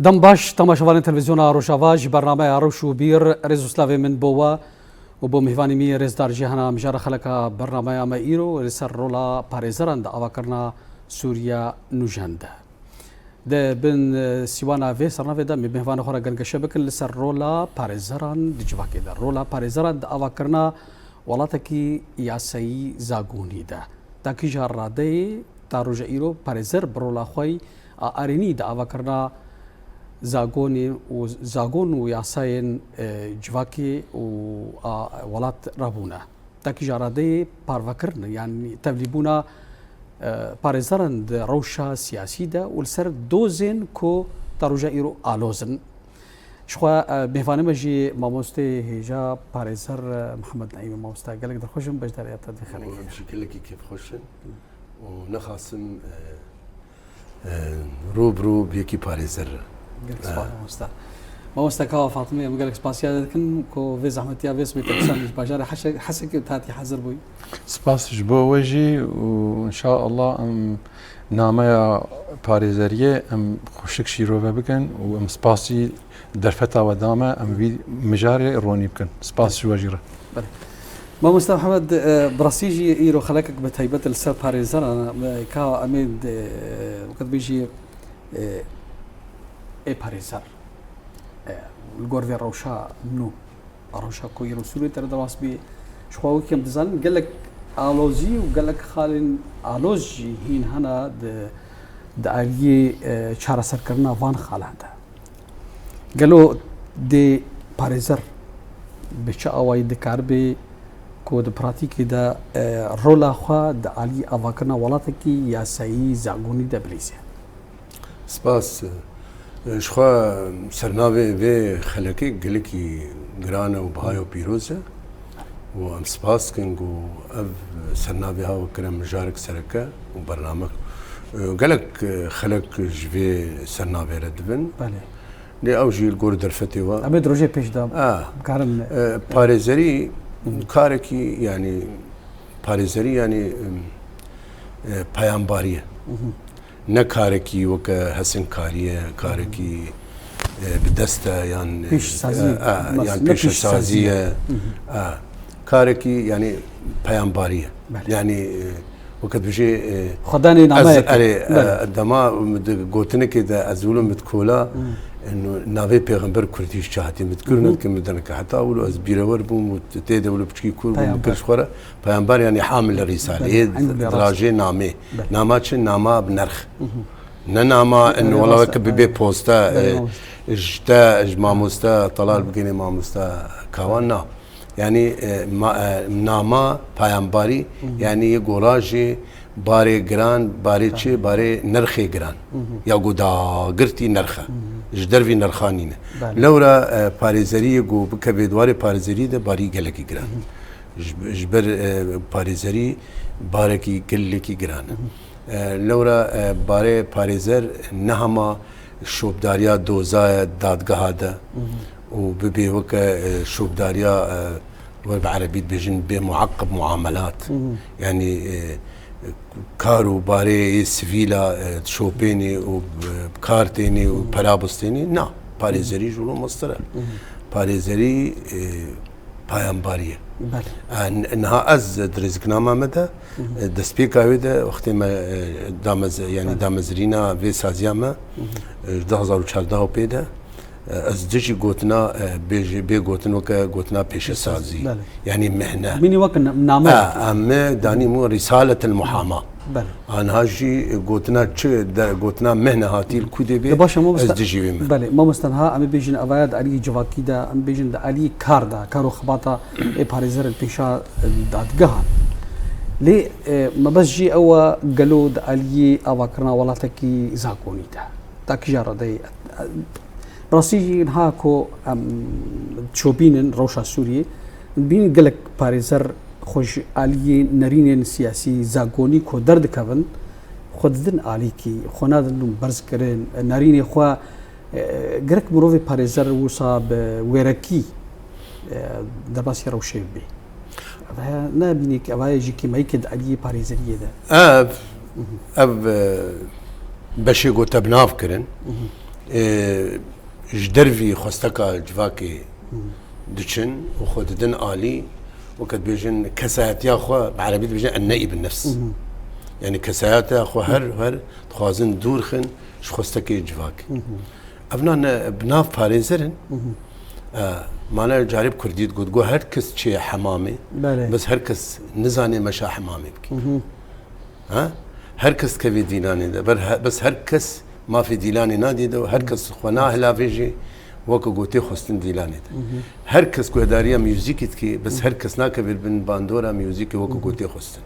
دم باش تماشاوان تلویزیونا روشاواج برنامه روشو بیر رزوسلاوی من بوا و بو میوانی می رزدار جهانا مجار خلقا برنامه اما ایرو رسر رولا پاريزران دا آواکرنا سوریا نوجند ده بن سیوانا وی سرناوی دا میوان خورا گنگشه بکن لسر رولا پاريزران دجواکی دا رولا پاريزران دا آواکرنا ولاتکی یاسایی زاگونی دا تاکی جار راده تا روژا ایرو پاريزر برولا خوی آرینی دا آواکرنا زاگون و یاساین جواکی و ولات رابونا تاکی جاراده پارواکرن یعنی تبلیبونا پاريزران روشا سیاسی دا ولسر دوزن کو تروجا ایرو آلوزن شخوا بهوانه مجی ماموسته هجا پاريزر محمد نعیم ماموسته گلک در خوشم بجدار یاتا دی خلقی بشکل کی کیف خوشن و نخاسم روبرو بیکی پاريزر ما مستكوا فاطمه قال لك سباسيا كن كو في زحمتيا في اسمي تكسان باجار حسك تاتي حزر بوي سباس جبو وجي وان شاء الله ام نامه باريزريه ام خوشك شيرو بكن وام سباسي درفتا ودامه ام في مجاري روني بكن سباس وجيره ما مستر محمد براسيجي ايرو خلقك بتهيبه السر باريزر انا كا اميد وقت بيجي اي باريزر الجوردي روشا نو روشا كوي رسولي ترى دراس بي شخواوي كم دزان قال لك الوزي وقال لك خالن الوزي هين هنا د علي چارا سر کرنا وان خالنده قالوا دي باريزر بچا اوای د کاربي کو د پراتیکی دا رولا خوا د علي اواکنا ولاتکی یا سایی زاگونی د بلیزه سپاس شخوا سرناوی وی خلقی گلکی گرانه و بهای و پیروزه و ام سپاس کنگو او سرناوی ها و کرم مجارک سرکه و برنامه گلک خلق جوی سرناوی ردبن بله لی او جیل گور درفتی و امید روژه پیش دام کارن پاريزري کارکی یعنی پاريزري یعنی پیامباریه نه کارکی وک حسن کاریه کارکی بدسته یعنی پیش سازیه کارکی یعنی پیامباریه یعنی وقت بيجي خداني نعماك دما قوتنا كده ازولم متكولا انه نافي بيغمبر كرديش شاهتي متكرنا كمدنك حتى اولو از بيرور بوم وتيدا ولا بشكي كور بكرش خورا پیامبر يعني حامل الرساله هي دراجه نامه ناماتش نامه بنرخ نامه انه والله كبي بوستا اجتا ماموستا طلال بقيني ماموستا كوانا يعني نامه پیامبری یعنی گوراجی باره گران باره چه باره نرخی گران یا گودا گرتی نرخه جدر وی نرخانینه لورا پاريزري گو بکبیدوار پاريزري ده باری گلکی گران جبر پاريزري باره کی گلکی گران لورا باره پاريزر نهما شوبداریا دوزای دادگاه ده و ببي وك شوبداريا وبعربي بيجن بمعقب معاملات يعني كارو باري سفيلا تشوبيني وبكارتيني وبرابستيني نا باريزري جولو مصدر باريزري بايامباريه انها از درزكنامه مدى دسبيكا ويدا وقت ما دامز يعني دامزرينا في سازياما 2014 بيدا از دجي قوتنا بي قوتنا وكا قوتنا بيش سازي يعني مهنه مني وقت نامه اما داني مو رساله المحاماه انا هاجي قوتنا قوتنا مهنه هاتي الكودي بي از دجي بله ما مستنها ام بيجن اواد علي جواكي دا ام بيجن علي كار دا كارو خباطه اي باريزر البيشا دادغان لي ما بس جي او قالوا علي اواكرنا ولاتكي زاكوني دا تاكي جاردي براسيجي هاكو تشوبين روشا سوريا بين قالك باريزر خوش علي نرين سياسي زاغوني كو درد كفن خددن عليكي خنادن برز كرين نرين خوا قالك بروفي باريزر وصاب ويركي درباسي روشي بي نا بينك ابا يجيكي ما يكد علي باريزريه ده اب بشي قلت بناف كرن جدرفي خستكا جواكي دشن وخددن آلي وقت بيجن كسايات يا أخوة بعربية بيجن النائب النفس يعني كسايات يا أخوة هر تخازن دورخن شخستكي جواكي أبنا بناف باريزرن مانا جارب كرديت قد هر كس شيء حمامي بس هر كس نزاني مشا حمامي بكي ها هر كس كفي ديلاني ده بس هر كس ما في ديلاني نادي ده هر كس خناه لا فيجي وكو قوتي خستن ديلاني ده هر كس كوداريا ميوزيكت كي بس هر كس ناكبر بن باندورا ميوزيكي وكو قوتي خستن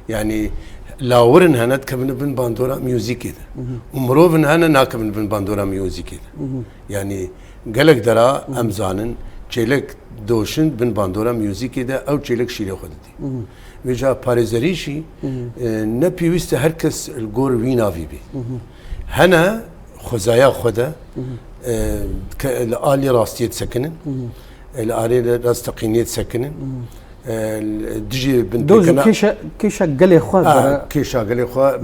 يعني لاورن هنا تكبن بن باندورا ميوزيكي ده ومروفن هنا ناكبن بن باندورا ميوزيكي ده يعني قالك درا امزانن چيلك دوشن بن باندورا ميوزيكي ده او چيلك شيله خدتي وجا باريزريشي نبيوست هركس الجور وينا في بي هنا خزايا خدا الآلي راستيت سكنن الآلي راستقينيت سكنن دجي بن دوزو كيشا قلي خوا كيشا قلي خوا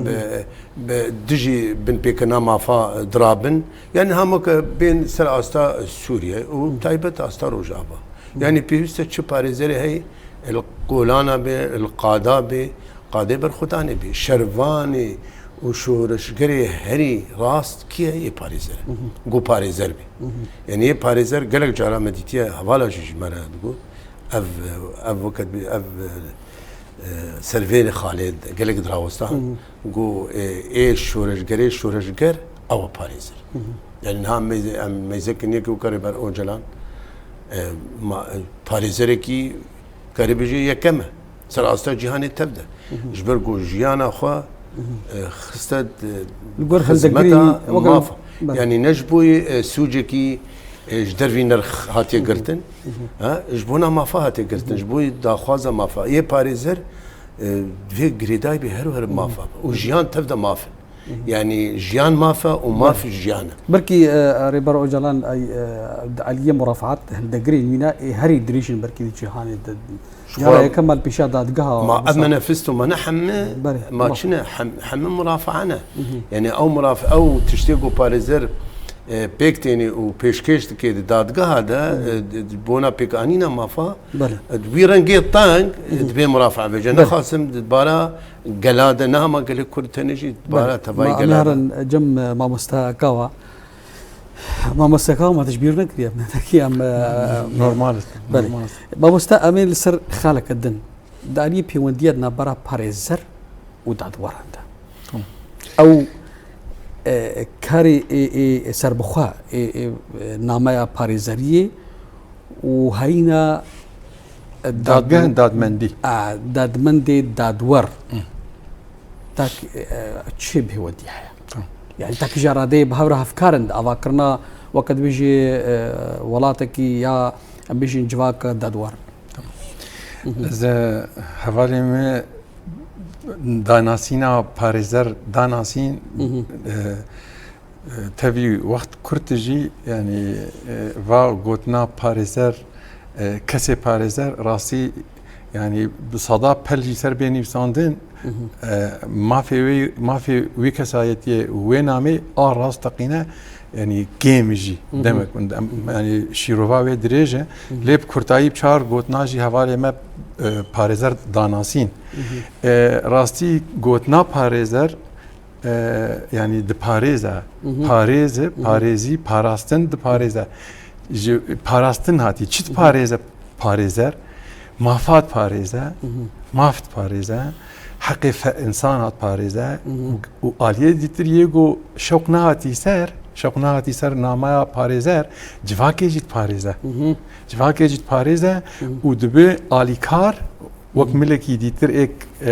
دجي بن بيكنا مافا درابن يعني همك بين سر استا سوريا وتايبت استا روجابا يعني بيوست تشو باريزري هي القولانا بي القادا بي قادة برخوتاني بي شرواني وشورشگري هري راست كيه يه باريزر گو باريزر بي يعني يه باريزر قلق جارا مديتيا حوالا جيش مرا دقو اف وقت بي اف سرفير خالد قلق دراوستان گو ايه شورشگر او باريزر يعني نها ميزكنيه كو كاربر اونجلان باريزر كي كاربجي يكمه سر استا جهاني تبدا جبرقو جيانا خوا خستد خدمتها مافا يعني نجبوي سوجكي جدرفي نرخ هاتي قرتن ها جبونا مافا هاتي قرتن جبوي داخوازا مافا يه باريزر في جريداي بهر مافا وجيان تبدا مافا يعني جيان مافا ومافي جيانا بركي ريبر اوجلان اي عليه مرافعات دغري مينا هري دريشن بركي جهاني يا كمل بشا دادقها ما أما نفسته ما نحم ما شنا حم مرافعنا يعني أو مرافع أو تشتيقوا باريزر بيكتيني وبيشكيش كده دادقها ده بونا بيكانينا مافا دويرنجي طانق تبي مرافعة بجنا خاصم دبارا قلادة نهما قال كل تنجي دبارا تباي قلادة جم ما مستكوا ما مستكوا ما تشبيرنا كريم نحكي ام نورمال ما مستأمل سر خالق الدن داني بيوندينا برا باريزر وداد وراندا او كاري سربخوا ناميا باريزريه وهينا دادمندي دادور تاك تشبه وديها يعني تاك جرادي بهورها افكارن افكرنا وقت بيجي ولاتك يا بيجي جواك دادور اذا حوالي ما داناسينا باريزر داناسين تبي وقت كرتجي يعني va قوتنا باريزر كسي باريزر راسي يعني بصدا بلجي سربيني بساندن ما في وي كسايتي وينامي راس تقينا يعني جيمجي دمك يعني شيروفا دريجه لب كرتاي بشار قوتناجي حواله ما باريزر داناسين راستي قوتنا باريزر يعني د باريزا باريزي باراستن د باريزا باراستن هاتي چت باريزر مافات باريزا مافت باريزا حقي انسانات باريزا واليه ديتريغو شوقناتي سر نامايا باريزر جواكي جيت باريزا ودبي اليكار وقت ملكي ديتر اك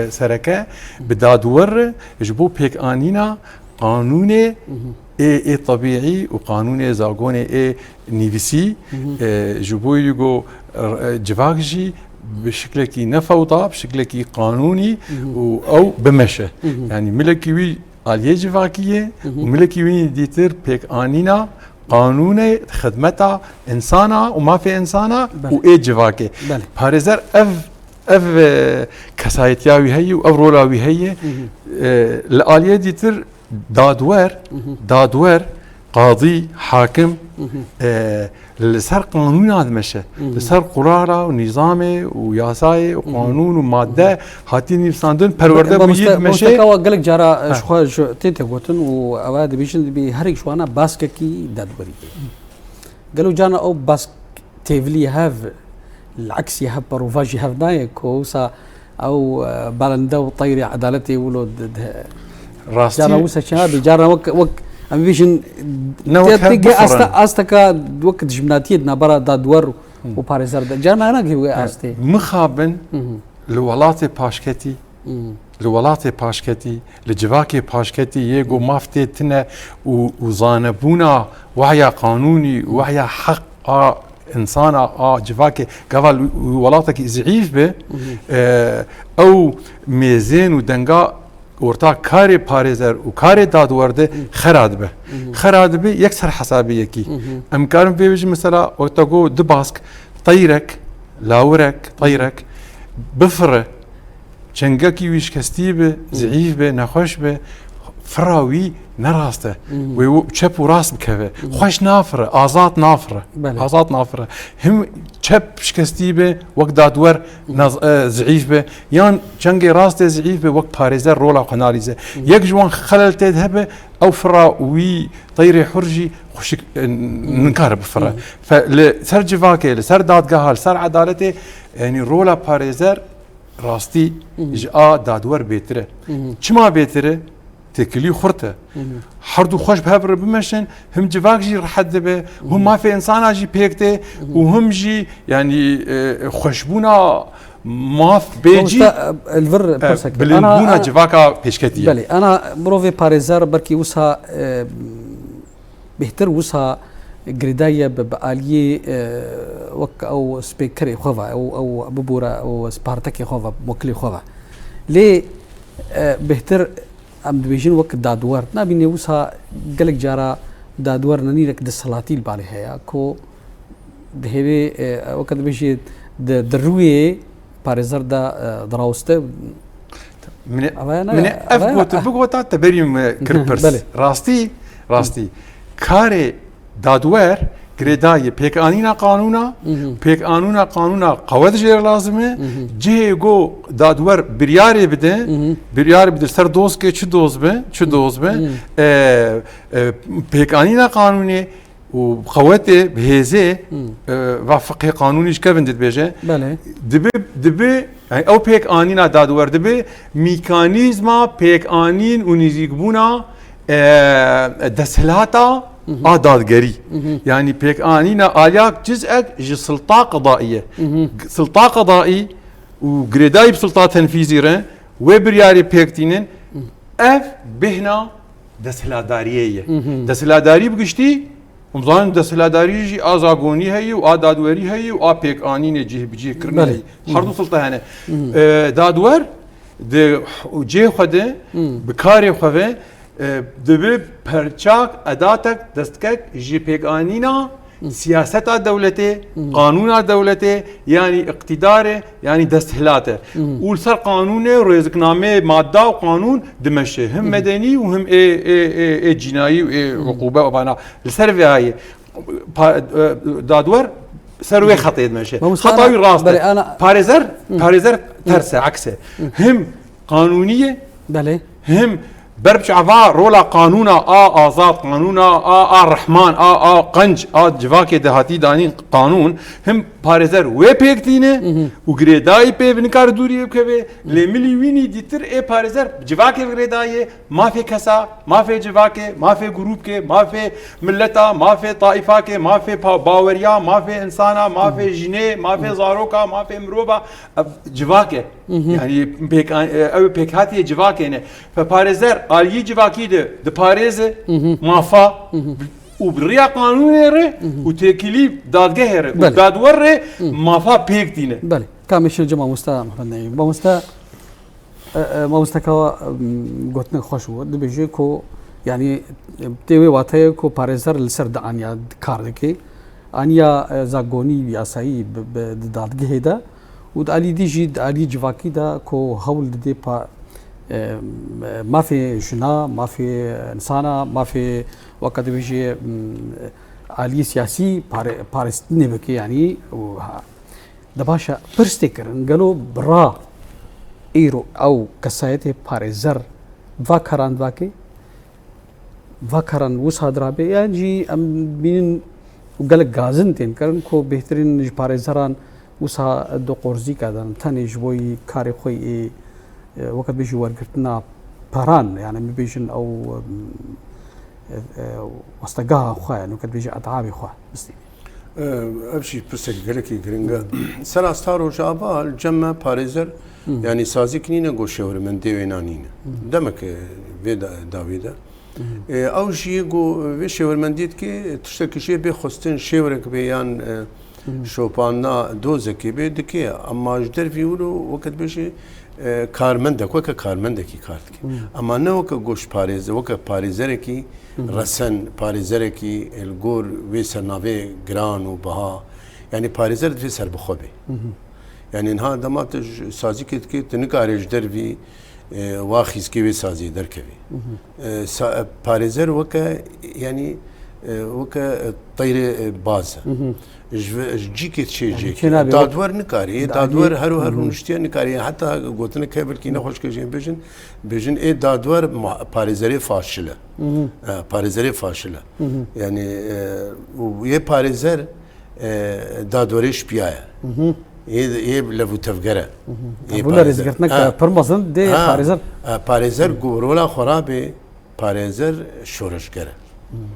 سركه بدادور جبو بيك انينا قانوني اي طبيعي وقانوني زاغوني اي نيفسي جبو يجو جواكجي بشكلكي نفوضه بشكلكي قانوني او بمشى يعني ملكي وي اليه جواكيه وملكي وي ديتر بيك انينا قانوني خدمتها انسانه وما في انسانه واي جواكي باريزر اف كسايتياوي هي و رولاوي هي الاليه ديتر دادور قاضي حاكم لسر قانون هذا مشى لسر قرارة ونظامه وياساي وقانون ومادة هاتين يفساندون برورده بيجي مشى مستكوا قالك جارا شو تيتا قوتن وأواد بيجن بهريك شوانا باسكي دادوري قالوا جانا أو باسك تيفلي هاف العكس يهب بروفاج يهاف نايك وسا أو بالندا وطيري عدالتي ولود راستي جانا وسا شهاب جانا وك أم بيجن نوك أستكا وقت جمناتيد نبرا دادور وباريزر جانا أنا كي أستي مخابن لولاتي باشكتي لولاتي باشكتي لجواكي باشكتي يجو مافتي تنا وزانبونا وعيا قانوني وعيا حق إنسانا جواكي قبل ولاتك زعيف به أو ميزين ودنقا ورتا كاري باريزر وكاري دادورده خراد به يكسر حسابيكي امكان بيجي مثلا وقتاقو دباسك طيرك لاورك طيرك بفره چنگكي ويش كستيبه زعيف به نخوش به فراوي نراسته وشب وراس بكفه خوش نافره آزاد نافره آزاد نافره هم شب شكستيبه وقت دادور زعيف به يان چنگي راسته زعيف به وقت باريزر رولا وقناريزه يك جوان خلل تذهبه او فراوي طيري حرجي خوشك ننكار بفره فلسر جواكي لسر دادگاه لسر عدالته يعني رولا باريزر راستي جاء دادور بيتره چما بيتره تكلي خرته حردو خوش بهبر بمشن هم جواك جي رح به هم ما في انسان جي بيكته وهم جي يعني خوشبونا ما في بيجي الفر برسك بالبونا جواكا بيشكتيه بلي انا بروفي باريزر بركي وسها بهتر وسها جريدايه بآلية وك او سبيكري خوفا او ببورا او سبارتكي خوفا موكلي خوفا ليه بهتر ام دبيجن وقت دادور نبي نوسها قالك جارا دادور ننيرك دسلاتيل بالي هيا كو دهبي وقت بيجي درويه باريزر دا دراوسته من افقوت بقوت تبريم كربرس راستي كاري دادور گریدای پیک آنینا قانونا قوت جیر لازمه جه گو دادور بریاری بده سر دوست که چه دوست به پیک آنینا قانونی و قوت بهزه و فقه قانونیش که بندید بیشه دبی او پیک آنینا دادور دبی میکانیزما پیک آنین و نزیگبونا دسلاتا دادگری يعني بيك آنينا آلياك جزءك جي سلطة قضائي وقريداي بسلطة تنفيذي رن وبرياري بيكتينن اف بهنا دسلادارية دسلاداري بقشتي ومظاهر دسلاداري جي آزاقوني هي وآدادوري هي وآبيك آنينا جيه بجيه كرني هي حردو سلطة هنا دادور ده جيه خده بكاري خوه دبي پرچاک اداتك دستكك جي بيقانينا سياسة دولته قانون دولته يعني اقتداره يعني دستهلاته والسر قانون رزقنامه ماده وقانون دمشق هم مدني وهم اي جنائي وعقوبه وبانا السر هاي دادور سروي خطيد ماشي خطاوي راسته باريزر ترسه عكسه هم قانونيه بله هم بربش عفا رولا قانونا آزاد قانونا رحمن قنج جواكي دهاتي دانين قانون هم باريزر وي بيكتينه وغريداي بي بنكار دوري بكبه لملي ويني ديتر اي باريزر جواكي غريداي ما في كسا ما في جواكي ما في جروب كي ما في ملتا ما في طائفه كي ما في باوريا ما في انسانا ما في جنيه ما في زاروكا ما في مروبا جواكي يعني بيك او بيكاتي جواكي فباريزر آلية جواكي ده باريزه مافا وبريا قانوني ره وتكليف دادگاه ره ودادور ره مافا بيك دينه بله كامش الجماعة مستا محمد نعيم مستا كوا قلتنا خوشو دبيجي كو يعني تيوي واتاي كو باريزر لسرد انيا كاردكي انيا زاغوني ياساي بدادگاه ده ود علي دي جي علي جواكي ده كو هول دي با ما في جنا، ما في انسانه، ما في وقت بيجي عالي سياسي بارستني بك يعني دباشا برستيكر قالوا برا ايرو او كسايتي باريزر فاكران باكي فاكران وسا درابي يعني ام بين وقال غازن تين كرن كو بهترين باريزران وسا دو قرزي كذا ثاني جوي كاري خوي وقت بيجي ورقتنا باران يعني بيجن او واستقاها خويا يعني وقت بيجي اتعابي خويا بس ابشي برسك قالك جرينجا سلاستارو جابا الجمع باريزر يعني سازي كنينه غوشور من ديوينانين دمك فيدا داويدا او شي جو في شور من ديت كي تشتكي شي بخستن شورك بيان شوبانا دوزكي بيدكي اما جدر فيولو وقت بيجي کارمندک وک کارمندکی کارت کی اما نه وک گوش پاریز وک پاریزر کی رسن پاریزر کی الگور وی سرناوی گران و بها يعني پاریزر في سر بخوبه يعني انها دمات سازی کت کی تنکارج در وی واخیز کی وی سازی در کی پاریزر وک يعني وك طير باز جيك تشي دادور نكاري دادور هرو نشتي نكاري حتى قلت لك قبل كي نخش كجين بيجن اي دادور باريزري فاشله باريزري فاشله يعني ويا باريزر دادوريش بيايا ايه لفو تفقره ايه باريزر برمزن دي باريزر باريزر قورولا خرابي باريزر شورشگره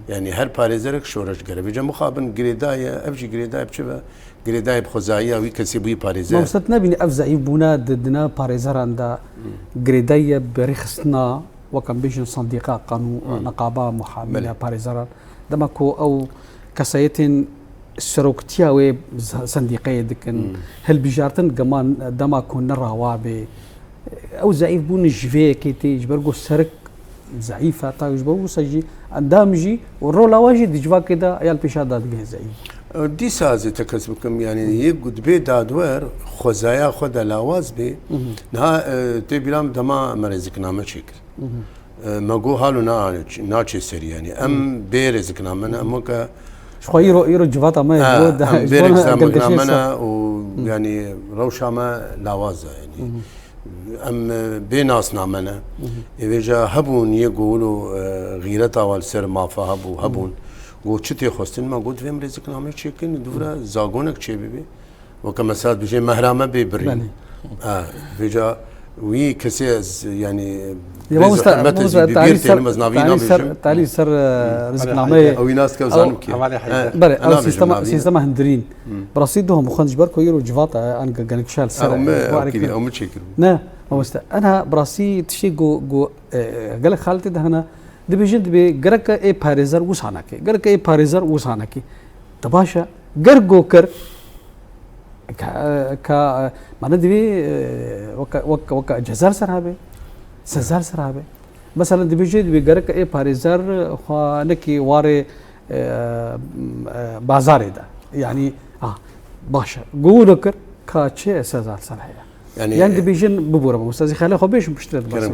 يعني هر باريزرك شورش قرب يجي مخابن قريدايا ابجي قريدايا بشبه قريدايا بخزايا ويكسي بوي باريزر ما وصلتنا بني افزعي بونا ضدنا باريزر عند قريدايا برخصنا وكان بيجن صنديقة قانون نقابة محاملة باريزر دمكو او كسايتين سروكتياوي صنديقية دكن هل بجارتن كمان دمكو نراوا ب او زعيف بون جفي كيتي جبرقو السرك ضعيفه طايش بوسجي اندامجي والرولا واجد دجوا كده عيال بيشادات جاهزين دي سازي تكسبكم يعني يقد بي دادور خزايا خد لاواز بي نها تبيلام دما مرزقنا شكل ما جو حالو ناچ سري يعني ام بيرزقنا من امك شوي يرو جواتا ما يقول ام بيرزقنا منا ويعني روشا ما لاواز يعني ام بيناس نامنا ايجا هبون يقولوا غيرتا والسر ما هبون قو چتي خستن ما قلت فيم رزق نامه چيكن دورا زاغونك چي بي وكمسات بيجي مهرامه بيبري ايجا وي كسي يعني تعالي سر رزق نامه او ناس كوزانو كي بري او سيستم هندرين برصيدهم مخنج بركو يرو جفاتا ان غنكشال سر او متشكر نا انا براسي تشي جو قال خالتي ده هنا دبيجن دبي غرك اي باريزر وسانكي غرك اي باريزر وسانكي تباشا غرغو كر ك معناه دبي وك جزار سرابه سزار سرابه مثلا دبيجن دبي غرك اي باريزر خانكي واري بازار ده يعني باشا قولك كاتشي سزار سرحيه يعني دبيجن ببورة استاذ خالد خو بيش مشتري بس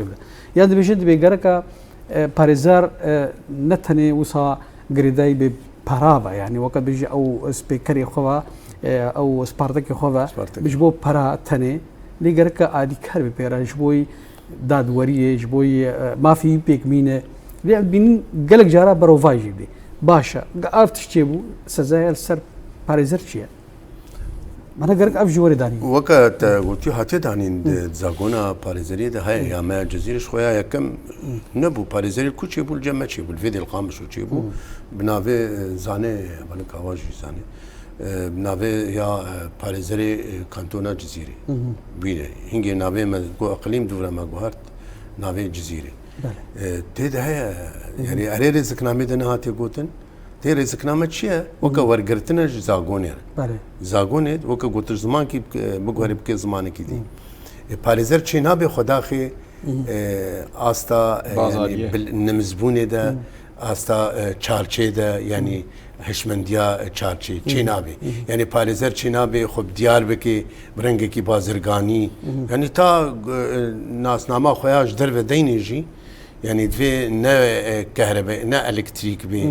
يعني دبيجن دبي غرك باريزار نتني وصا غريداي ببارابا يعني وقت بيجي او سبيكري خوا او سبارتك خوا بيجبو بارا تني لي غرك ادي كار بيرا جبوي داد وريه جبوي ما في بيك مينه لي بين قالك جارا بروفاجي بي باشا عرفت تشيبو سزايل سر باريزر شي أنا قرق أفجي ورداني. وقت قلتي هاتي دانين زاغونا باريزري ده هاي يا ما جزيرة شوية يا كم نبو باريزري كل يبو الجمع يبو الفيديو القامش يبو بنافي زاني بالك أواجي زاني بنافي يا باريزري كانتونا جزيرة بينه هنجي نافي ما جو أقليم دورة ما جوهرت نافي جزيرة. تيدا هاي يعني أريد ذكرنا ميدنا هاتي قوتن. تي رزقنامه چیه وکا ورگرتنه زاگونه زاگونه وکا گوتر زمان کی بگوهری بکی زمانی کی دی پاریزر چینا به خدا خی آستا يعني نمزبونه ده استا چارچه ده یعنی هشمندیا چارچه چی نابی یعنی پارێزەر چی نابێ خب دیار بکێ برنگێکی بازرگانی یعنی تا ناسنامە خۆیاش دەربە دەینێژی يعني دوی نه كهرباء نه الكتريك بي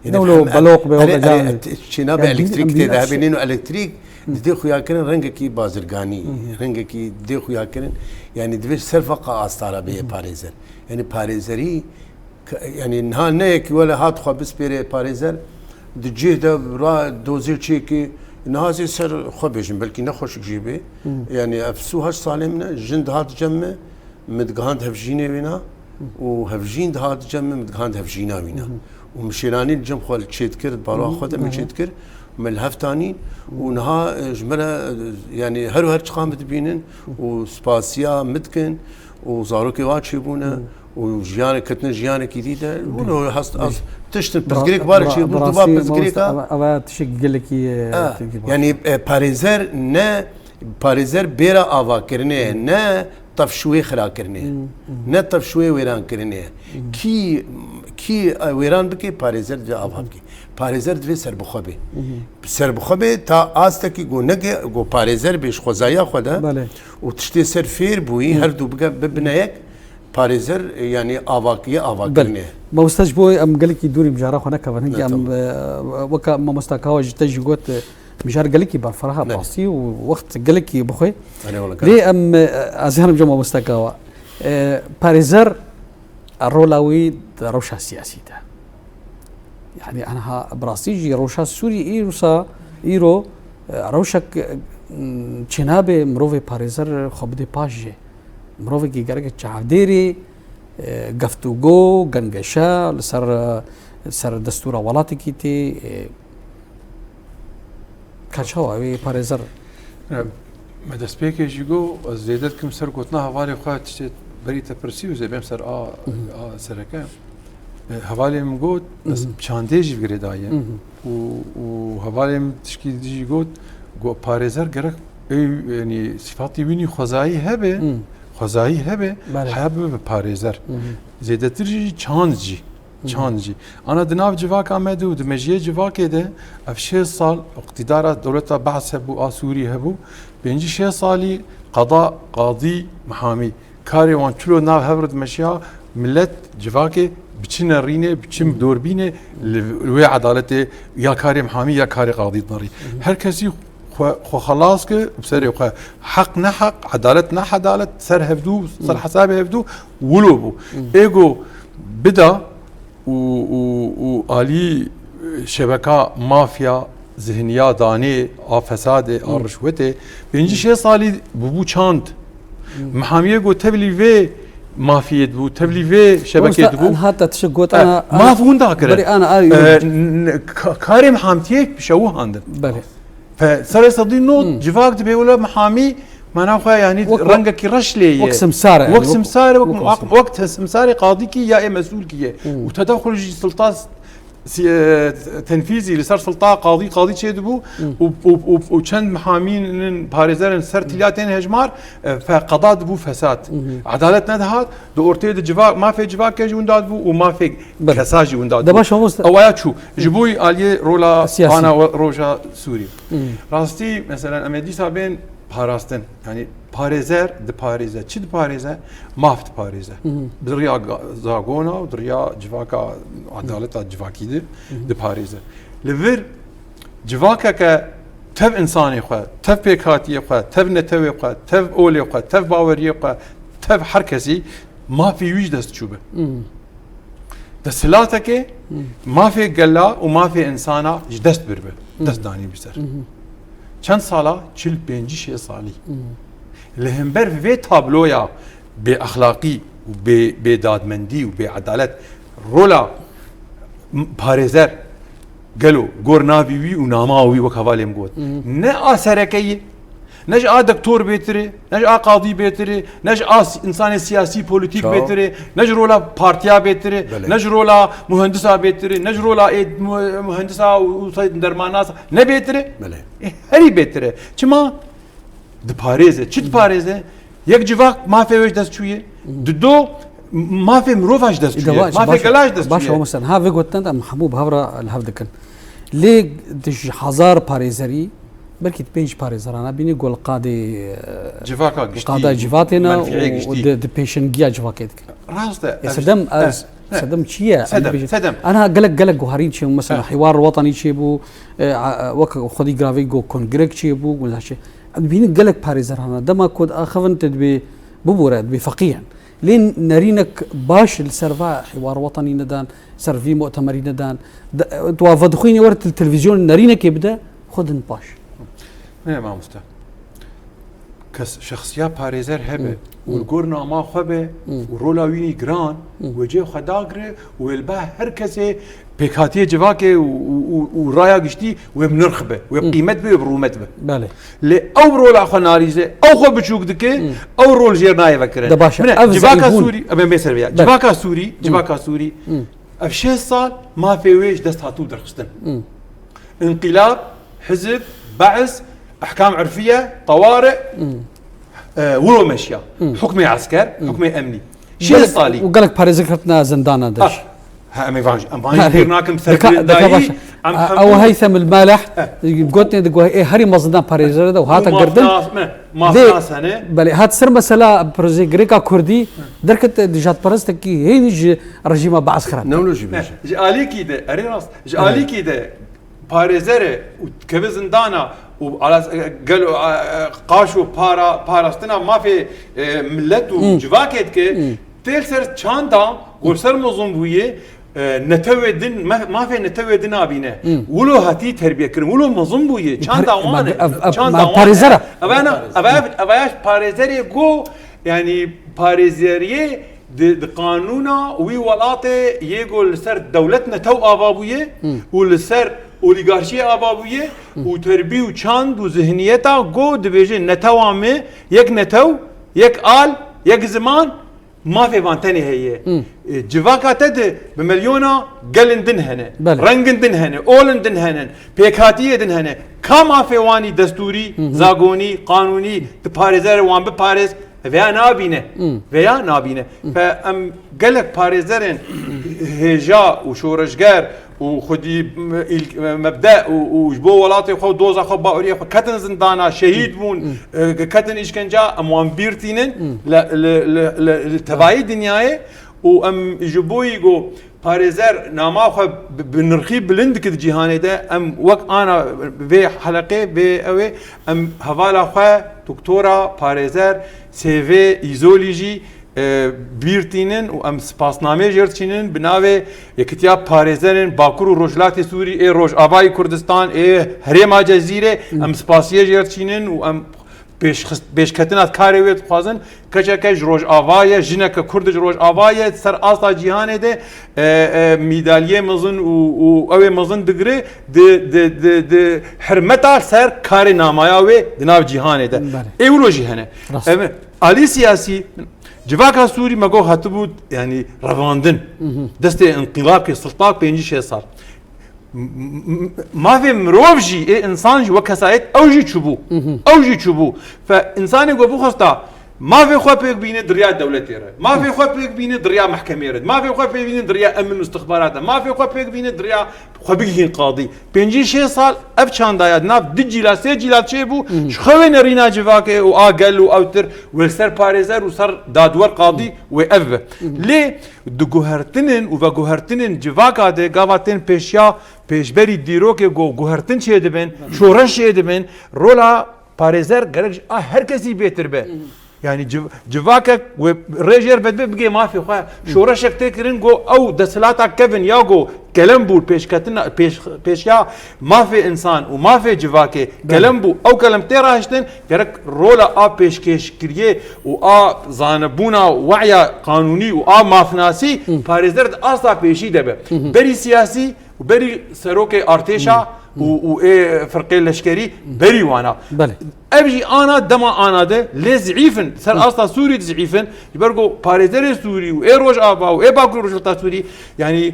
نولو بلوق بي شينا بالكتريك تي بينينو الكتريك دي خويا كرن رنگكي بازرگاني رنگكي دي خويا كرن يعني دوي سرفقه استاره بي باريزر يعني باريزري يعني نها نيك ولا هات خو بس بيري باريزر دجيه ده را دوزير تشيكي نهازي سر خبيجن بلكي نخوش جيبي يعني افسوهاش صالمنا جند هات جمه مدغاند هفجيني بينا وهفجين هات جمه مدغاند هفجينا بينا ومشيراني الجم خو تشيت كرد بالا خدم تشيت كر من الهفتانين ونها جمله يعني هر تقامت بينن وسباسيا متكن وزاروكي واتشيبونا وجيانا كتنا جيانا كيديدا ولو حست تشتن بزغريك بارشي بردوبا بزغريكا ابا تشكل لك يعني باريزر نا باريزر بيرا افا كرني نا طفشوي خرا كرني نا طفشوي ويران كرني كي ويران بكي باريزر جا افا بكي باريزر دوي سربخوبه تا استكي جو نگه جو باريزر بيش خوزايا خدا وتشتي سر فير بوي هر دو ببنايك باريزر يعني افاكرني ما مستجبوي ام قال لك دوري مجارة هناك فهنجي ام وكا ما مستكاوج تجي قوت مجار قال لك بفرحه باصي ووقت قال لك بخوي ليه ام ازهر جمع مستكاوا باريزر الرولاوي روشة سياسية يعني انا براسيجي روشة سوري ايرو روشك چنابه مروه باريزر خبده باجه مروه کی گرگ چاوديري گفتگو گنگشا سر دستور ولات کیتی کچاو اوی پاريزر ما دسبيك يجيجو زيدتكم سر قوتنا هوالي خوات بريتا برسيو زي بهم سر سركا هوالي مقود بس شانديجي بقريدايا وهوالي تشكيل ديجي قود جو باريزر گرگ يعني صفاتي ويني خزاي هبه خزایی هبه حابه به پاريزر زیادتر چانجی انا دناف جواك آمده و دمجیه جواك ده اف 6 سال اقتدار دولت بعث هبو آسوری هبو بینجی 6 سالی قاضی محامی کاری وان چلو ناف هبرد مشیا ملت جواك بچين رينه بچين دوربينه لوي عدالته يا كاري محامي يا كاري قاضي ناري هر كسي خو خلاص كه بسري خو حق نحق عدالة عدالة سر هبدو سر حساب هبدو ولوبو ايجو بدا وآلي شبكة مافيا ذهنية داني فساد رشوته بينجي شيء صالي ببو چاند محامية جو تبلي في مافيا بو تبلي في شبكة بو حتى تشقوت انا ما فون ذاكره بري انا كاري محامتيك بشوه عندن بلي فصار صديق نوت جواك تبي ولا محامي ما ناخذ يعني رنقك رش لي وقت سمسارة وقت سمسارة وقت سمساري قاضيك يا مسؤولك وتدخل السلطات تنفيذي اللي صار سلطة قاضي شيء دبو وشند محامين باريزر سرتيلاتين هجمار فقضاء دبو فساد عدالتنا دهات دورتي جواك ما في جواك كيجي ونداد بو وما في كساجي ونداد ده باش هو اويات شو جبوي الي رولا انا روجا سوري راستي مثلا امدي سابين باراستن يعني باريزر باريزر چي باريزر مافت باريزر دريا زاغونا ودريا جواكا عدالة جواكي دي باريزر لفر جواكا ك تف انساني خو تف بيكاتي خو تف نتوي خو تف اولي خو تف باوري خو تف حركسي ما في وجد دستشوبه دسلاتك ما في قلا وما في انسانه دست بربه دست داني بسر چند ساله 45 سالي لهم بر في تابلويا باخلاقي وبدادمندي وبعداله رولا باريزر قالوا غورنافي وناماوي وكفالي مقود نا اسركي نجا دكتور بيتري نجا قاضي بيتري نجا انسان سياسي بوليتيك بيتري نجرولا بارتيا بيتري نجرولا مهندسا بيتري نجرولا مهندسا وصيد درماناس نبيتري هري بيتري چما د پاريزه چت پاريزه یک جواك ما في وجه دست چويه دو ما في مروفاش دست ما في قلاش دست باش هو مثلا ها في قلت محبوب هورا الهفدكن ليه دش حزار باريزري بلكي تبينج باريزرانا بيني قول قادي جفاكا قادا جفاتنا ود بيشن جيا جفاكيتك راسته سدم شيا سدم انا قلق وهارين شي مثلا حوار وطني شي بو وك خدي جرافيجو كونغريك شي بو ولا شيء بيني قلق باريزرانا دما كود اخفنت بي ببورد بفقيا لين نرينك باش السرفا حوار وطني ندان سرفي مؤتمري ندان توافد خويني ورت التلفزيون نرينك يبدا خذ باش ايه ما مستا كس شخصيه باريزر هبه والقرنا ما خبه ورولا ويني جران وجه خداقره والباه هركسه بيكاتيه جواكي ورايا قشتي وبنرخبه وبقيمت به وبرومت به بالي لي او رولا خناريزه او خو بتشوك دكي او رول جيرناي فكره جواكا سوري ابي بيسر بيا جواكا سوري افشي صار ما في ويش دست هاتو درخستن انقلاب حزب بعث احكام عرفيه طوارئ ولو ماشيه حكمي عسكر حكمي امني شيء صالي وقال لك باريس ذكرتنا زندانه دش ها امي فانج ام ديرناكم سر داي او هيثم المالح قلتني دغ اي هري مزدان باريس وهاتا قردن ما سنه بل هات سر مساله بروجي غريكا كردي دركت دجات برستكي هي نجي رجيم بعث خرا نولوجي جالي كده اري راس جالي كده باريزره وكبز زندانه وعلى قالوا قاشوا باراستنا ما في ملت وجواكت كي تلسر تشاندا وسر مزمبويه نتوي دين ما في نتوي دين ابينا ولو هاتي تربيه كرم ولو مزمبويه تشاندا وانا تشاندا باريزره اباش باريزري جو يعني باريزريه د قانونا وي ولاته يقول سر دولتنا تو ابابويه والسر اوليغارشي ابابويه وتربيه وچاند وذهنيته جو دبيجن نتوامه يك نتو يك آل يك زمان ما في بانتني هي جواكا تد بمليونا قلن دنهنه رنجن دنهنه اولن دنهنه بيكاتيه دنهنه كما في واني دستوري زاغوني قانوني باريزر وان بباريس ويا نابينه فام قالك باريزرين هجا وشورشجار وخدي مبدا وجبو ولاتي خو دوزا خو باوري كتن زندانا شهيد بون كتن اشكنجا اموان بيرتينن لتباي دنياي وام جبوي جو باريزر ناما خو بنرخيب بلند كد جهاني ده ام وقت انا في حلقه بي ام حوالا خو دكتوره باريزر سي في ايزولوجي بيرتينن و ام سپاسنامه جرچینن بناوه یکتیا پاريزرن باکور و روجلات سوری ای روج آبای کردستان ای هرما جزیره ام سپاسیه جرچینن و ام پیش کتنات کاری وید خوازن کچکش روج آبای جنک کردج روج آبای سر آسا جهان ده میدالیه مزن و اوه مزن دگره د حرمتا سر کاری نامایا و دناو جهان ده ایولو جهانه علی سیاسی جواكا سوري ماكو هاتبود يعني رواندن دست انقلاب كي سلطان بينجي شي صار ما في مروفجي اي انسان جي وكسايت اوجي تشبو فانسان يقول بوخستا ما في خو بيك بين دريا دولتي ما في خو بيك بين دريا محكمه ما في خو بيك بين دريا امن واستخبارات ما في خو بيك بين دريا خو بيك قاضي بينجي شي صار ابشان دايد ناف دجيلا سجيلا تشيبو شخوين رينا جواكي واقل واوتر والسر باريزر وصار دادور قاضي واف ليه دغهرتنن وفغهرتنن جواكا دي غاواتن بيشيا بيشبري ديروكي غهرتن شي دبن شورش شي دبن رولا باريزر غرق هر كسي بيتر به يعني جواكك وريجر بدبقي ما في خا شورشك تكرين جو او دسلاتا كيفن ياغو كلمبو بيشكتنا بيشيا ما في انسان وما في جواكي كلمبو او كلمتي راهشتن غرق رولا ا بيشكيش كريه و زانبونا وعيا قانوني و مافناسي باريزر اصلا بيشي دبه بري سياسي وبري سروكي ارتيشا و فرقي الاشكري بري وانا ابجي انا دما انا ده لي ضعيفن سر اصلا سوري ضعيفن يبرقوا باريزر سوري و روج ابا و باكر روج سوري يعني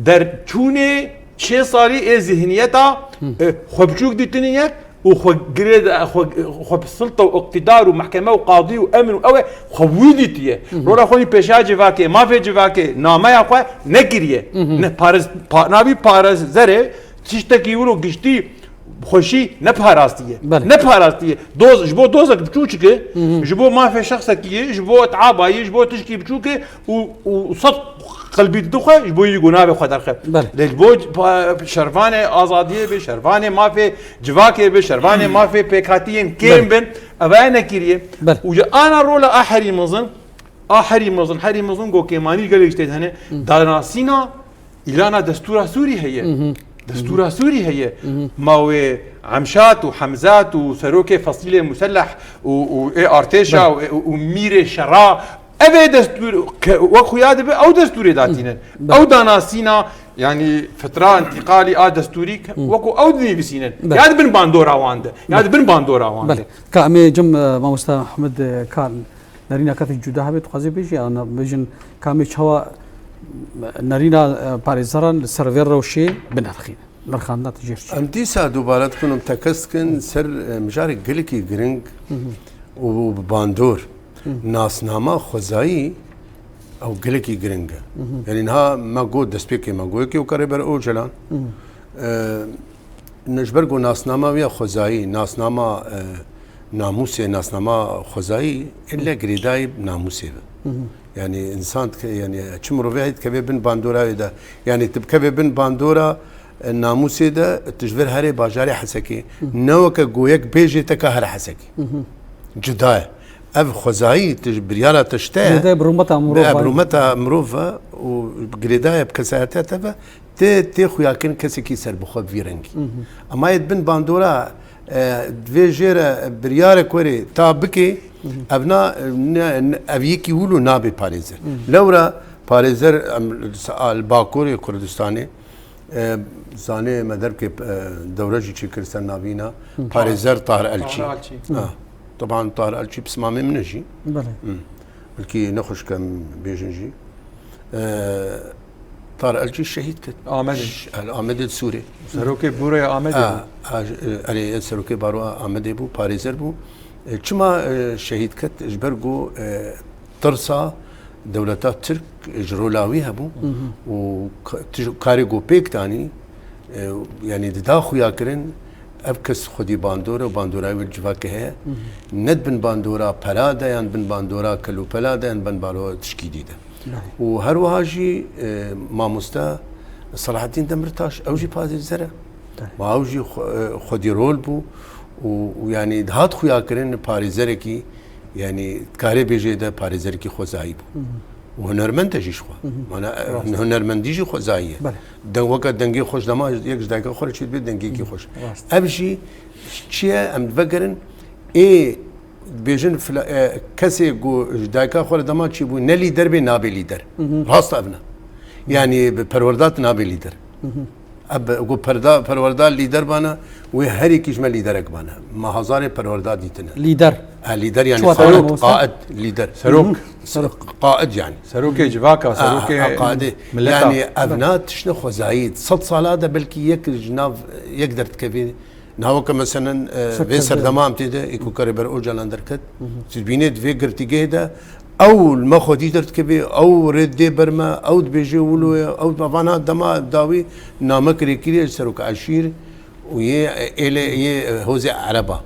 در چونه 6 سالي ذهنيتا خبچوك ديتنيك وخو جريد خو بالسلطه واقتدار ومحكمه وقاضي وامن او خويدتيه رولا خوني بيشاجي فاكي ما في جواكي نامه يا خو نكريه نه بارز نابي بارز زره تشتكي ولو قشتي خوشي نبهاراستيه نبهاراستيه دوز جبو دوزك بتشوكي جبو ما في شخصك جبو تعاباي جبو تشكي بتشوكي وصدق قلبي تدخل جبو يقونا بخدر خير جبو شرفانه ازاديه بشرفانه ما في جواكي بشرفانه ما في بيكاتين كيم بن ابانا كيريه وجا انا رولا احري مزن جو كيماني قال يشتي هنا دارنا سينا إلانا دستور سوري هي دستور سوري هي ماوي عمشات وحمزات وسروكي فصيلة مسلح وارتيشا وميري شرا أبي دستور وخياد أو دستوري داتينا أو داناسينا يعني فترة انتقالي دستوري وكو أو دني بسينا ياد بن باندورا وانده كأمي جم ما مستر محمد كان نرينا كاتي جدا هبت قاضي بيجي أنا بيجن كأمي شوا نرينا باريزران سيرفر روشي بنرخين نرخانات جيرش أمتي سادو بالاتكم تكسكن سر مجاري قلكي جرينج وباندور ناس ناما خزائي أو قلكي جرينج يعني إنها ما جود دسبيكي ما جوكي وكريبر أوجلان نجبرجو ناس ناما ويا خزائي ناس ناما ناموسي ناس ناما خزائي إلا قريداي ناموسي يعني انسان يعني تشمرو فيه كبي بن باندورا ده يعني تبكبي بن باندورا الناموسي ده تجبر هري باجاري حسكي نوك جويك بيجي تكهر حسكي جداي اف خزاي تجبريالا تشتاه جداي برومتا مروفا وجريداي بكساتها تبا تي خويا كن كسكي سر بخو فيرنجي اما يد بن باندورا دفيجيرا بريارة كوري تابكي ابنا ابيكي ولو نابي باريزر لورا باريزر الباكوري كردستاني زاني مدرك دورجي كرسان نابينا باريزر طاهر الشي طبعا طاهر الشي بسمامي منجي الكي نخش كم بيجنجي طاهر الشي الشهيد كت آمدي السوري سروكي بوري آمدي علي سروكي بارو آمدي بو باريزر بو چما شهيد كت اجبرجو ترسا دولتات ترك جرولاوي هبو وكاريجو بيك تاني يعني دا خويا كرن ابكس خدي باندورا وباندورا والجواكه هي ند بن باندورا بلادا يعني بن باندورا كلو بلادا يعني بن بارو تشكيدي ده وهر وهاجي ماموستا صلاح الدين دمرتاش اوجي بازي زرع ما اوجي خدي رول بو ويعني هات خويا كرن باريزركي يعني كاري بيجي ده باريزركي خوزايب وهنرمند جيش خو انا هنرمندي جي خوزايه ده وقت دنگي خوش دما يك دقيقه خور شي بي دنگي كي خوش ابشي شي ام فكرن اي بيجن كسي جو دقيقه خور دما شي بو نلي دربي نابي ليدر راست ابنا يعني بروردات نابي ليدر اب گو پروردا لیدر بانا و هر یکیش من لیدرک بانا ما هزار پروردا دیتنه لیدر يعني سروك قائد لیدر سروك قائد يعني سروك جواكا سروك قائد يعني ابناء تشنو خزايد 100 ساله ده بلكي يك جناف يقدر تكفي نهوك مثلا في سردمام تيدا يكو كربر اوجال اندركت تبينيت في قرتيجه ده او المخودي ترتكبي او رد برما او بيجي ولو او طبعا دما داوي نامك ريكري سروك عشير ويه الى هوزي عربه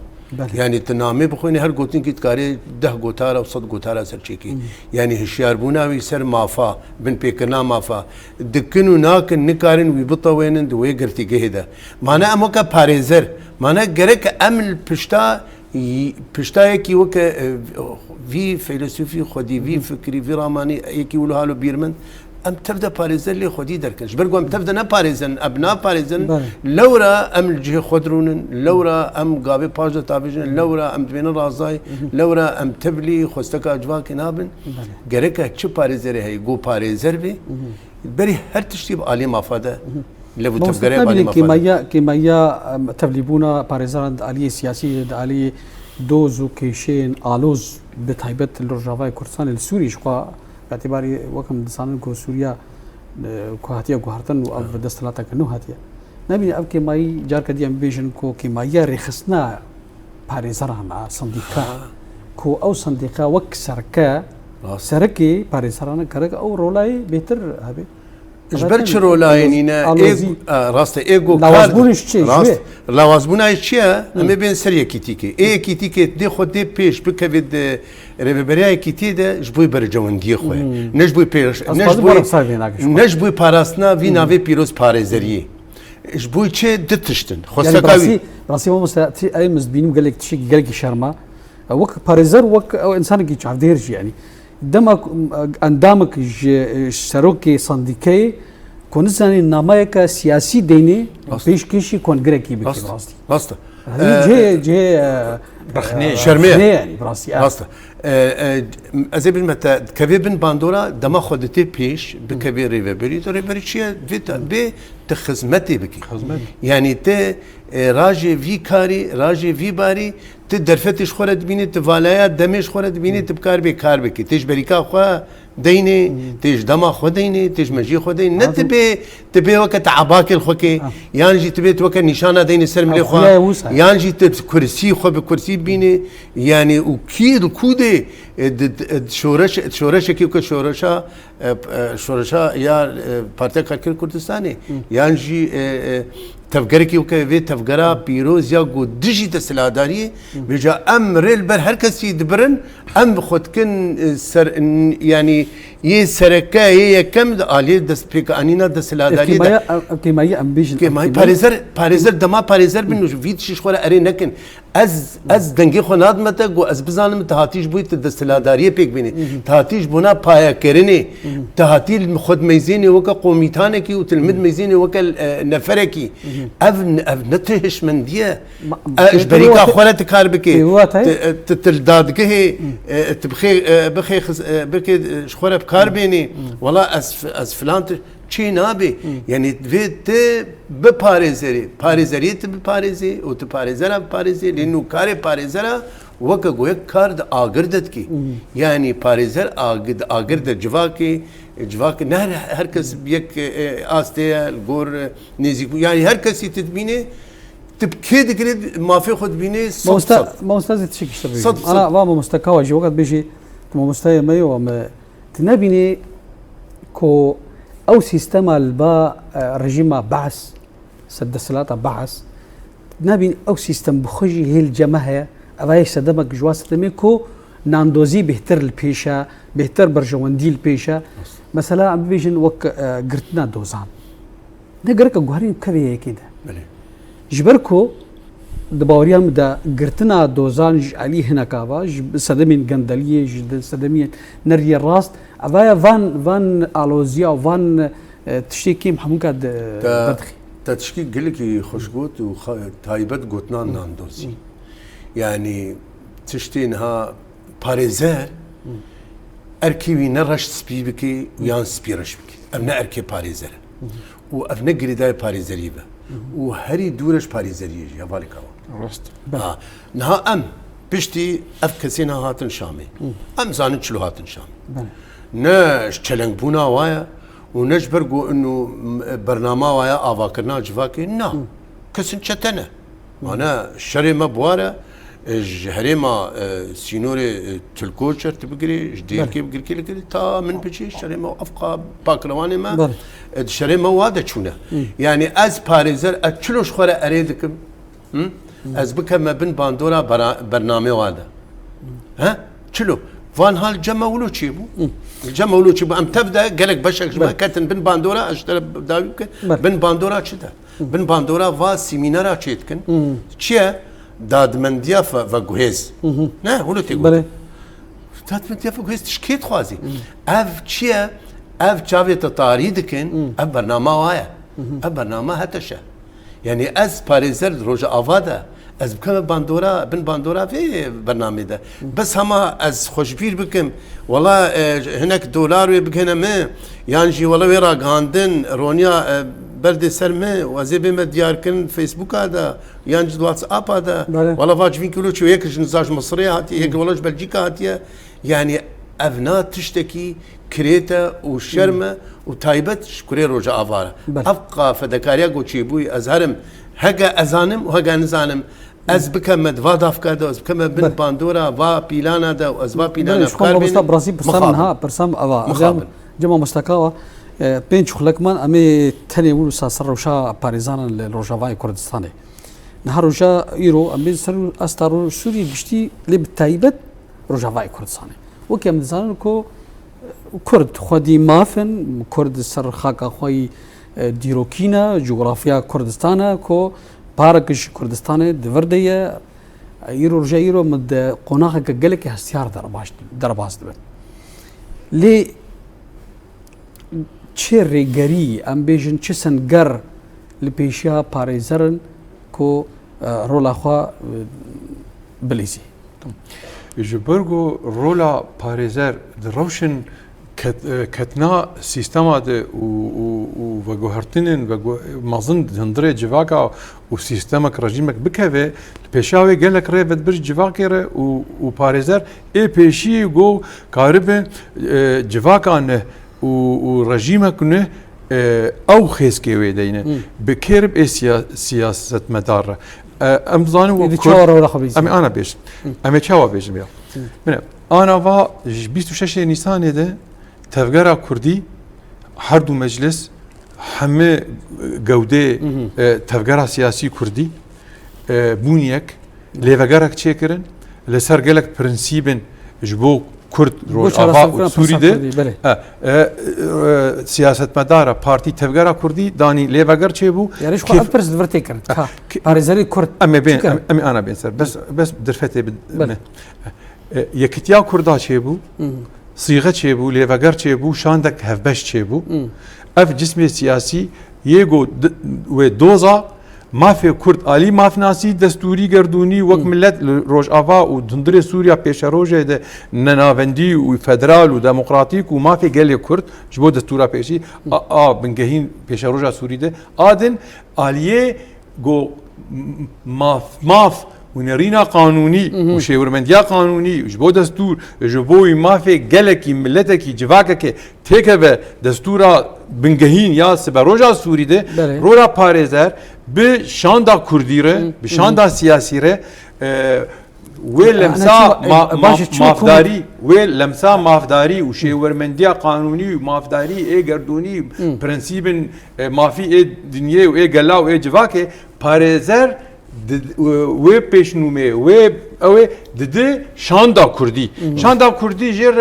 يعني تنامي بخوني هر قوتين كي تكاري 10 قوتاره و 100 قوتاره سرچيكي يعني هشيار بوناوي سر مافا بن بيكنا مافا دكنو ناك نكارن ويبطا وينن دوي قرتي جهدا معنا امك باريزر معنا جرك امل پشتا يكي وك في فيلسوفي خدي في فكري في راماني يكي ولو هالو بيرمن ام تبدا باريزن لي خدي دركنش برغو ام تبدا نا باريزن ابنا باريزن لورا ام الجي خضرون لورا ام غابي باجا تافيجن لورا ام بين رازاي لورا ام تبلي خوستكا اجواك نابن غريكا تش باريزري هي جو باريزر بي بري هر تشتيب علي مافاده لو تبغى بالي كيمايا تبليبونا باريزان علي سياسي علي دوز وكيشين آلوز بتهيبت الرجاوي كردستان السوري شقا باعتباري وكم دسان كو سوريا كو هاتيا كو هرتن و دستلاتا كنو هاتيا نبي أبكي ماي جار كدي أم بيجن كو كي ماي رخصنا باريزرانا صنديقا كو أو صنديقا وكسركا سركي باريزرانا كرك أو رولاي بيتر هبي اجبرت رولاينينا راست ايجو راست لوازبونا اشياء اما بين سريه كيتيكي كيتيكي دي خود دي بيش بكفيد ريبريا كيتي ده جبوي برجون دي خو نجبوي بيش نجبوي باراسنا في نافي بيروس باريزري جبوي تشي دتشتن خصكاوي راسي مو مستي اي مزبين قال لك تشي قال لك شرما وك باريزر وك او انسان كي تعرف ديرج يعني دمك اندامك شروكي صنديقي كون زاني نامايكا سياسي ديني بيش كيشي كون غريكي بكي راستا جي رخني شرميه يعني براسي راستا ازي بالمتا كبيبن باندورا دما خدتي بيش بكبير ريفري شيء بي تخزمتي بكي يعني ت راجي في كاري راجي في باري تدرفتش خورد بيني تفالايا دمش خورد بيني تبكار بكار بكي تيج بريكا خو ديني تيج دما خو ديني تيج مجي خو ديني تبي وقت عباك الخوكي يعني جي تبي وقت نشانه ديني سر ملي خو يعني جي كرسي خو بكرسي بيني يعني وكيد كودي شورش كيف شورشا يا بارتي كردستاني يعني جي تفكر كي وكيف تفكرها بيروز يا جو ديجيت السلاداري بيجا امر البر هركس يدبرن ام خد كن سر يعني يسركا هي كم عليه دس بيك انينا دس السلاداري كما هي امبيشن كما باريزر دما باريزر بنو فيتش شخوره اري لكن از دنگي خو نادمته جو از بزانم تهاتيش بويت دس السلاداري بيك بيني تهاتيش بنا بايا كرني تهاتيل خد ميزيني وكا قوميتانكي وتلمد ميزيني وكا نفركي اف نتهش من ديه اجبريكا خولت كاربكي تلدادكه تبخي بخي شخوره بكار بيني والله از فلان چی نابی یعنی ویت بپاريزري بپاريزي او تپاريزرا بپاريزي لانه كار پاريزرا وك گويك كارد آگردت کی يعني پاريزر آگرد جواك نهر هركس بيك آستيا الجور نيزي يعني هركس تتبينه تبكي دقريد ما في خد بينه ما استاذ تشكي انا وما مستكاوج وقت بيجي ما مستوى مايو وما تنبيني كو او سيستم البا رجيم بعث سد السلاطه بعث نبي او سيستم بخجي هي الجماعه اباي سدمك جواس تميكو ناندوزي بهتر البيشا بهتر برجواندي البيشا مثلا عم بيجن وك قرتنا دوزان نقرك جوهرين كذا كده جبركو دباوريام دا قرتنا دوزان عليه هنا كافا سدمين قندليه سدمين نري الراس ابايا فان الوزيا وفان تشتكي محمود بدخي تشكي قال لك خشقوت وتايبت قوتنا ناندوزي يعني تشتينها باريزر اركيوي نرش سبي بكي ويان سبيرش بكي ابنا اركي باريزر وابنا قريداي باريزريبه وهري دورش باريزريه يا بالك رست نها ام بشتي اف كسينا هاتن شامي ام زانت شلو هاتن شامي ناش تشلنج بونا وايا ونجبرقو انه برنامج وايا افاكرنا جفاكي نا كسن شتنا انا شري مبواره هريما سينوري تلكوشر تبقري جدير كيف بقري كي تا من بشي شريما افقا باكرواني ما شريما وادا شونا يعني از باريزر اتشلوش خورا اريدكم از بكم بن باندورا برنامج وادا ها تشلو فان هال جمعولو تشيبو جمعولو تشيبو ام تبدا قالك بشك ما كاتن بن باندورا اشترى داوي بن باندورا تشدا بن باندورا فا سيمينارا تشيتكن تشيا دادمنديا فجوهز نه هولو تيقول دادمنديا فجوهز تشكيت خوازي اف تشيا اف جافي تطاري دكن اف برنامج وايا اف برنامج هتشا يعني از باريزر روجا افادا از بكم بن باندورا في برنامج ده بس هما از خوشبير بكم والله هناك دولار ويبكنا ما يعني والله ويرا غاندن رونيا برد سرمه وزيبه ما ديار كن فيسبوك هذا يعني واتساب هذا والله فاج 20 كيلو شو هيك نزاج مصريه هاتي هيك والله بلجيكا هاتي يعني ابناء تشتكي كريتا وشرمه وتايبت شكري روجا افاره بل. افقا فدكاريا غوتشيبوي ازهرم هجا ازانم وهجا نزانم از بكم فادا افكادا از بكم بن باندورا فا بيلانا دا از فا بيلانا افكار بين برازيل برسام برسام افا جمع مستقاوه بين خلقمان امي تاني ولو سر روشا باريزان الروجافاي كردستاني نهار روجا ايرو امي سر استارو سوري بشتي لبتايبت روجافاي كردستاني وكم زان كو كرد خودي مافن كرد سر خاكا خوي ديروكينا جغرافيا كردستانا كو باركش كردستان دفردية ايرو رجا ايرو مد قناخ كجلك هستيار درباس دبن لي تشيري غري ام بيجن تشسن غر لبيشيا باريزرن كو رولا خوا بليزي جبرغو رولا باريزر دروشن كتنا سيستما ده وغوهرتنن ومازن هندري جواكا وسيستمك رجيمك بكافي بيشاوي قال لك ريفت برج جواكير وباريزر اي بيشي جو قارب جواكا نه ورجيمك نه او خيسكي ويدينه بكيرب اي سياسه مدار ام زانو انا بيش ام تشاوا بيش بيا انا va 26 نيسان ده تفجر كردي هردو مجلس همه جوده تفجر سياسي كردي بونيك لفجرك تشكرن لسر جلك برنسيبن جبو كرد روج آفا سوري ده سياسة مدار بارتي تفجر كردي داني لفجر تشيبو يعني شو أبرز دفرتي كرت باريزري كرد أمي بين أمي أنا بين سر بس درفتي يكتيا كردا تشيبو صيغه چيبو ليفاغر چيبو شاندك هفبش چيبو اف جسم سياسي يگو ودوزا ما في كرد علي ما في ناسي دستوري گردوني وك ملت روج افا ودندري سوريا بيش روجه ده نناوندي وفدرال وديمقراطيك وما في قال كرد جبو دستورا بيشي بنگهين بيش روجه سوري ده ادن عليه جو ماف ونرينا قانوني وشيورمنديا قانوني وجبو دستور جبوي ما في جلكي ملتكي جواكك تكبه دستورا بنگهين يا سبروجا سوري ده رولا باريزر بشاندا كرديره بشاندا سياسيره ولمسا مافداري ولمسا مافداري وشيورمنديا قانوني ومافداري اي گردوني برنسيبن مافي اي دنيا واي گلا واي جواكه باريزر و پیشنومه و او دده شاندا کردی شاندا کردی جر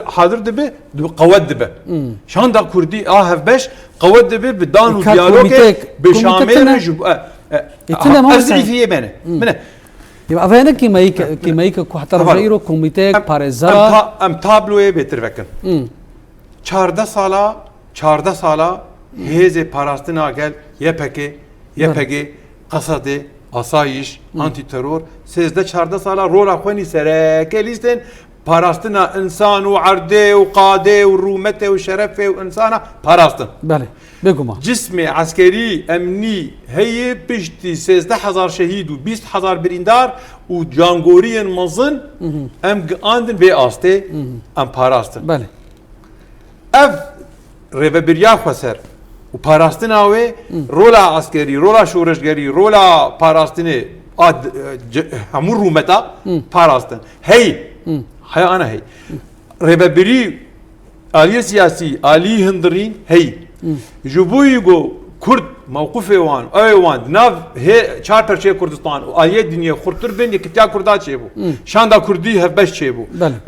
حاضر دبه قوت دبه شاندا کردی هفبش قوت دبه بدان و دیالوگ بشامل جب ازعي فيه منه يبقى فانا كيمايك كو حتى رجيرو كوميتيك باريزا ام تابلوه بهتر فکر 14 سالا هيز پاراستنا گل يپگه قصده آسایش آنتی ترور 13-14 ساله رولا خوانی سرکه لیستن پاراستنا انسان و عرده و قاده و رومته و شرفه و انسانه پاراستن بله بگو ما جسم عسکری امنی هی پشتی 13,000 شهید و 20,000 بریندار و جانگوری مزن ام آندن و آسته ام پاراستن بله اف ریوبریا خسر و پاراستن آوه رولا عسکری رولا شورشگری رولا پاراستنه همون رومتا پاراستن هی انا هی ریببری آلی سیاسی آلی هندرین هی جبوی گو کرد موقف وان وان ناف هي چار پرچه کردستان و آلیه دنیا خورتر بین یکتیا کردا چه بو شاندا کردی هفبش چه بو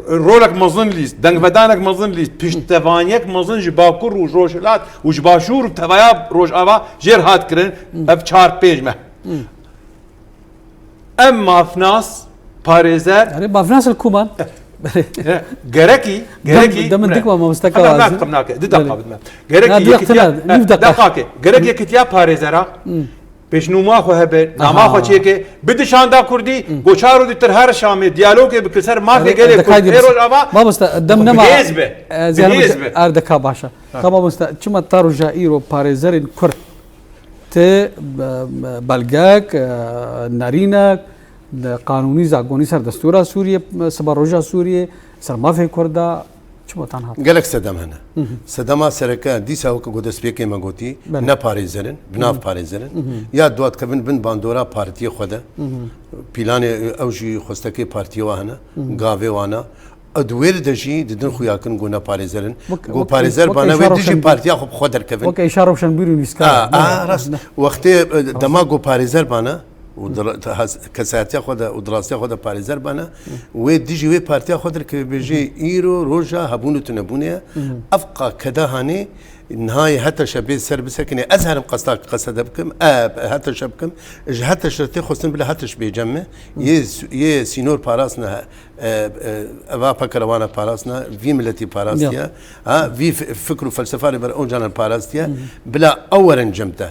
رولک مزن لیست دنگ بدانک مزن لیست پشتوانیک مزن جباکر و روشلات و جباشور و توایا روش آوا جر هات کرن اف چار پیج مه ام مافناس پاريزر يعني مافناس الكومان جركي دم ديك ما مستكوا انا قمناك دقه بدنا جركي جركي كتيا باريزرا بيشنوما خو هبه نما خو چيكه بده شاندا كردي گوچارو دي تر هر شام ديالوگ بكسر ما في گله كيروج ابا ما بس دم نما زين اردكا باشا كما بس چما تارو جايرو باريزر كرد ت بلغاك نارينا قانوني زاغوني سر دستورا سوريا سبروجا سوريا سر ما في كردا شو تنها قالك سدام هنا سدام سركا دي ساوك قدس بيكي ما قوتي نا باريزرن بناف باريزرن يا دوات كبن بن باندورا بارتي خدا بلاني اوجي خستكي بارتي وانا غافي وانا ادوير دجي ددن خوياكن قونا باريزرن قو باريزر بانا ويدجي بارتي اخو خدر كبن اوكي اشاره وشن بيرو نسكا راس وقت دماغو باريزر بانا كساتيا خدا ودراسيا خدا باريزر بانا وديجي وي بارتيا خدر كبيجي ايرو روجا هبونو تنبونيا افقا كدا هاني نهاية حتى شبيه سر بسكني ازهر قصدك قصد بكم حتى شبكم حتى شرطي خصن بلا حتى شبيه جمع ي سينور باراسنا افا بكروانا باراسنا في ملتي باراسيا ها في فكر وفلسفه بر اونجانا باراسيا بلا اولا جمته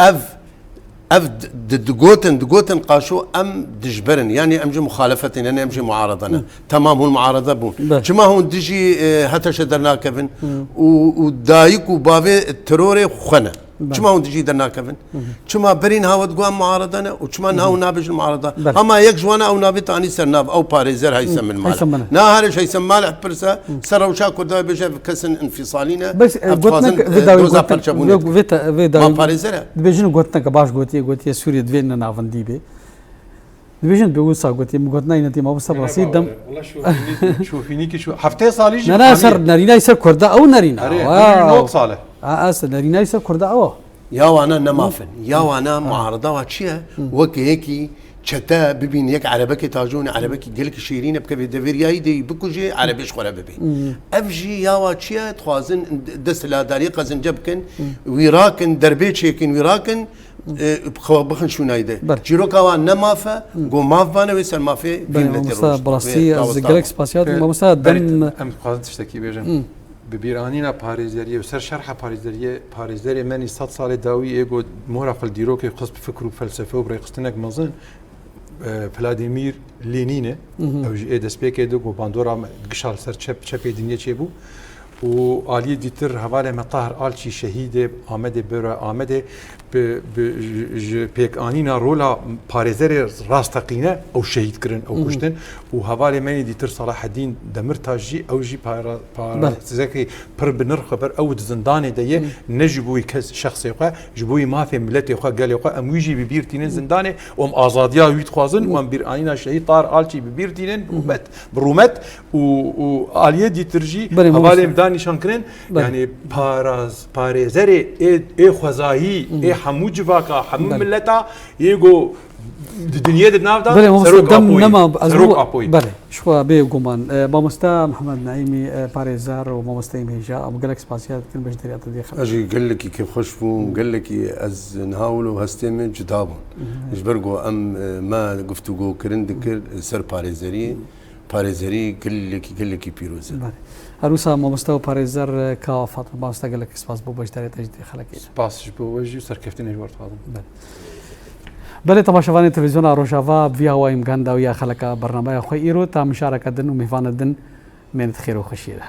اف دقوتن قاشو ام دجبرن يعني امجي مخالفه يعني امجي معارضه تمام هو المعارضه بون كما هو دجي حتى شدرنا كفن ودايك وبافي التروري خنا كما هو دجي درنا كفن كما برين هاود قوام معارضه وكما ناو نابج المعارضه اما يك جوانا او نابي تاني سرناب او باريزر هيسمى المال نا هارش هيسمى مال برسا سروا شاكو دا بجا كسن انفصالينا بس قلتنا فيدا باريزر بيجن قلتنا باش قلتي سوريا دوينا نافندي بي بيجن بيوصا قلتي قلتنا ينتي ما بس رصيد دم والله شوفيني كي شو حفتي صالي انا سر نارينا يسر كردا او نارينا نوق صالح نارينا يسر كردا او يا وانا نمافن يا وانا معارضه واتشيا وكيكي شتا ببين يك عربك تاجون عربك قالك شيرين بك بدفيرياي دي بكوجي عربيش خورا ببي افجي يا واتشيا تخوازن دس لا داريقه زنجبكن ويراكن دربيتشيكن ويراكن بخن شو نايده جيروكا وانا مافا قو مافانا ويسال مافي بين براسي زغلك سباسيات ما مسا دم ام قاعد تشتكي بيجن ببيرانينا باريزيريه وسر شرح باريزيريه ماني 100 سال داوي ايجو مورق الديروك قصب فكر وفلسفه وبريقستنك مازن فلاديمير لينين او جي دسبيك دو باندورا قشار سر تشب الدنيا تشيبو وآلية ديتر هواله مطهر آلشي شهيد آمده برا آمده بيك آنينا رولا باريزر راستقينه أو شهيد كرن أو كشتن وهواله مني ديتر صلاح الدين دمرتاجي أو جي باريزاكي بر بنر خبر أو زنداني ديه نجبوي كز شخص يقع جبوي ما في ملتي يقع قال يقع أم ويجي ببيرتين زنداني وأم آزاديا ويت خوازن وأم بير آنينا شهيد طار آلشي ببيرتين برومت وآلية ديترجي هواله نشان كرين يعني باريزري اي خوزاهي اي حمو جواكا حمو ملتا يجو الدنيا دي نافدا سروق ابوي بله شو بي غومان بامستا محمد نعيمي باريزار ومامستا ميجا ابو جالكس باسيات كل باش دري عطدي خلاص اجي قال لك كيف خشفوا قال لك از نهاولوا هستيمن جدابون اجبرقو ام ما قفتو جو كرين دكر سر باريزري قال لك بيروز هروسا مامستا باريزار كا فاطمه بامستا قال لك سباس بو باش دري تجدي خلك سباس بو وجي سركفتني جوار فاضل بله تماشاوان تلویزیون روشاوا بیا و امکان داویا خلک برنامه خو ایرو تا مشارکت دن و میفان دن من خیر و خوشی ده